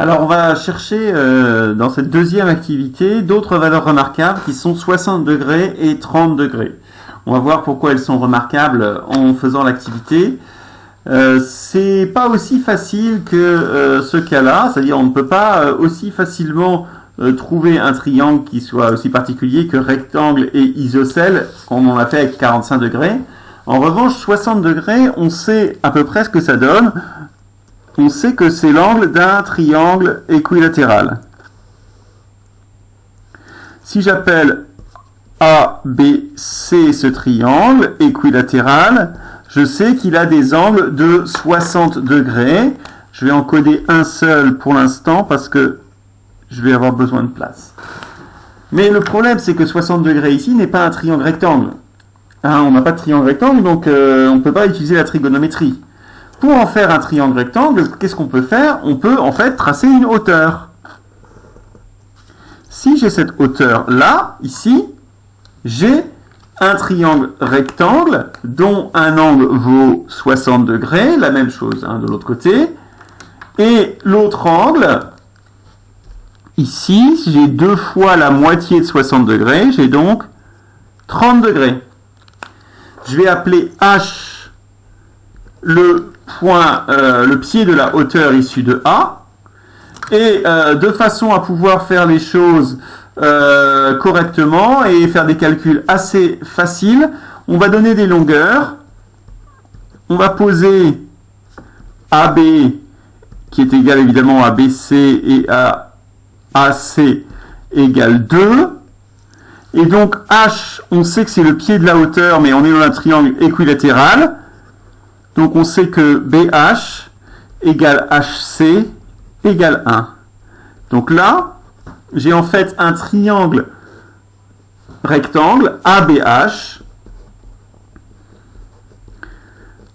Alors, on va chercher dans cette deuxième activité d'autres valeurs remarquables qui sont 60 degrés et 30 degrés. On va voir pourquoi elles sont remarquables en faisant l'activité. C'est pas aussi facile que ce cas-là, c'est-à-dire on ne peut pas aussi facilement trouver un triangle qui soit aussi particulier que rectangle et isocèle, comme on l'a fait avec 45 degrés. En revanche, 60 degrés, on sait à peu près ce que ça donne. On sait que c'est l'angle d'un triangle équilatéral. Si j'appelle ABC ce triangle équilatéral, je sais qu'il a des angles de 60 degrés. Je vais encoder un seul pour l'instant parce que je vais avoir besoin de place. Mais le problème, c'est que 60 degrés ici n'est pas un triangle rectangle. On n'a pas de triangle rectangle, donc on ne peut pas utiliser la trigonométrie. Pour en faire un triangle rectangle, qu'est-ce qu'on peut faire? On peut en fait tracer une hauteur. Si j'ai cette hauteur-là, ici, j'ai un triangle rectangle dont un angle vaut 60 degrés, la même chose de l'autre côté, et l'autre angle, ici, si j'ai 2 fois la moitié de 60 degrés, j'ai donc 30 degrés. Je vais appeler H le pied de la hauteur issue de A, et de façon à pouvoir faire les choses correctement et faire des calculs assez faciles, on va donner des longueurs. On va poser AB qui est égal évidemment à BC et à AC égale 2. Et donc H, on sait que c'est le pied de la hauteur, mais on est dans un triangle équilatéral. Donc on sait que BH égale HC égale 1. Donc là, j'ai en fait un triangle rectangle ABH.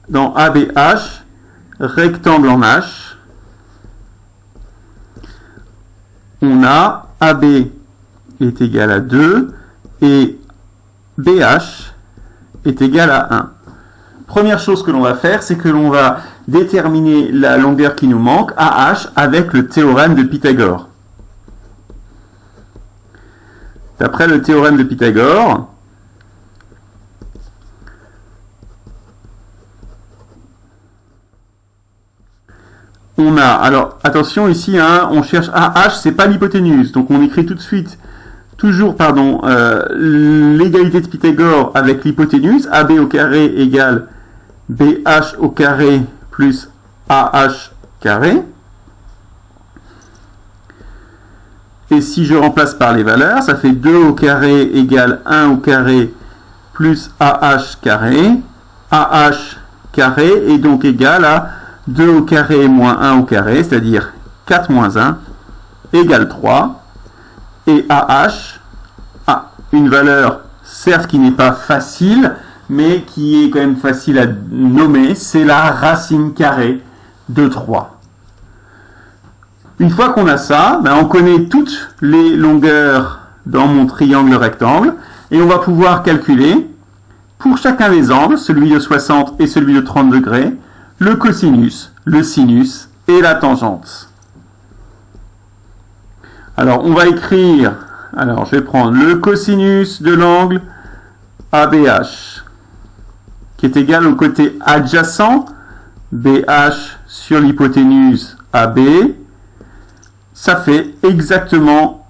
Dans ABH, rectangle en H, on a AB est égal à 2 et BH est égal à 1. Première chose que l'on va faire, c'est que l'on va déterminer la longueur qui nous manque, AH, avec le théorème de Pythagore. D'après le théorème de Pythagore, on a, alors attention ici, on cherche AH, c'est pas l'hypoténuse, donc on écrit tout de suite, l'égalité de Pythagore avec l'hypoténuse, AB au carré égale BH au carré plus AH carré. Et si je remplace par les valeurs, ça fait 2 au carré égale 1 au carré plus AH carré. AH carré est donc égal à 2 au carré moins 1 au carré, c'est-à-dire 4 moins 1 égale 3. Et AH a une valeur, certes qui n'est pas facile, mais qui est quand même facile à nommer, c'est la racine carrée de 3. Une fois qu'on a ça, on connaît toutes les longueurs dans mon triangle rectangle, et on va pouvoir calculer, pour chacun des angles, celui de 60 et celui de 30 degrés, le cosinus, le sinus et la tangente. Alors, on va écrire, je vais prendre le cosinus de l'angle ABH, qui est égal au côté adjacent, BH sur l'hypoténuse AB, ça fait exactement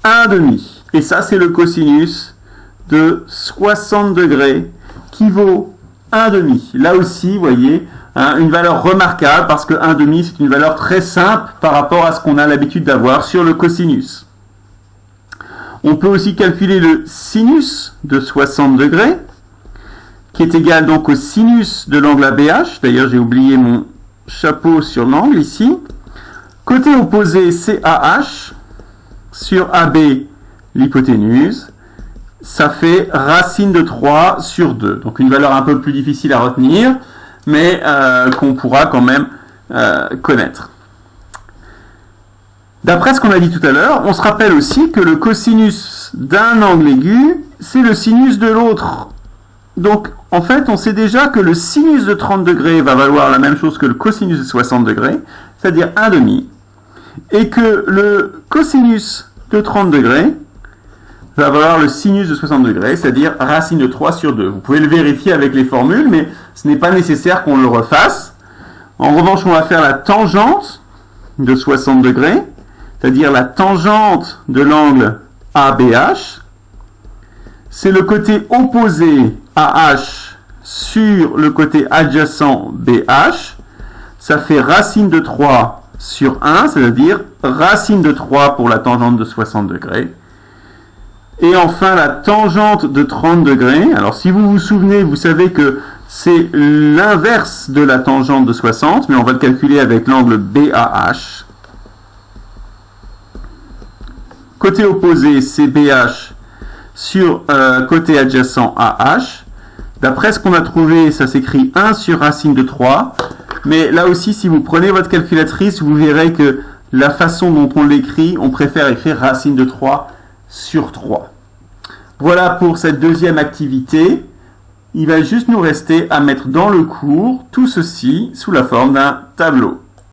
1,5. Et ça, c'est le cosinus de 60 degrés, qui vaut 1,5. Là aussi, vous voyez, une valeur remarquable, parce que 1,5, c'est une valeur très simple par rapport à ce qu'on a l'habitude d'avoir sur le cosinus. On peut aussi calculer le sinus de 60 degrés, qui est égal donc au sinus de l'angle ABH. D'ailleurs, j'ai oublié mon chapeau sur l'angle ici. Côté opposé, CAH, sur AB, l'hypoténuse, ça fait racine de 3 sur 2. Donc une valeur un peu plus difficile à retenir, mais qu'on pourra quand même connaître. D'après ce qu'on a dit tout à l'heure, on se rappelle aussi que le cosinus d'un angle aigu, c'est le sinus de l'autre. Donc, en fait, on sait déjà que le sinus de 30 degrés va valoir la même chose que le cosinus de 60 degrés, c'est-à-dire 1,5. et que le cosinus de 30 degrés va valoir le sinus de 60 degrés, c'est-à-dire racine de 3 sur 2. Vous pouvez le vérifier avec les formules, mais ce n'est pas nécessaire qu'on le refasse. En revanche, on va faire la tangente de 60 degrés, c'est-à-dire la tangente de l'angle ABH. C'est le côté opposé AH sur le côté adjacent BH. Ça fait racine de 3 sur 1, c'est-à-dire racine de 3 pour la tangente de 60 degrés. Et enfin, la tangente de 30 degrés. Alors, si vous vous souvenez, vous savez que c'est l'inverse de la tangente de 60, mais on va le calculer avec l'angle BAH. Côté opposé, c'est BH sur côté adjacent AH. D'après ce qu'on a trouvé, ça s'écrit 1 sur racine de 3. Mais là aussi, si vous prenez votre calculatrice, vous verrez que la façon dont on l'écrit, on préfère écrire racine de 3 sur 3. Voilà pour cette deuxième activité. Il va juste nous rester à mettre dans le cours tout ceci sous la forme d'un tableau.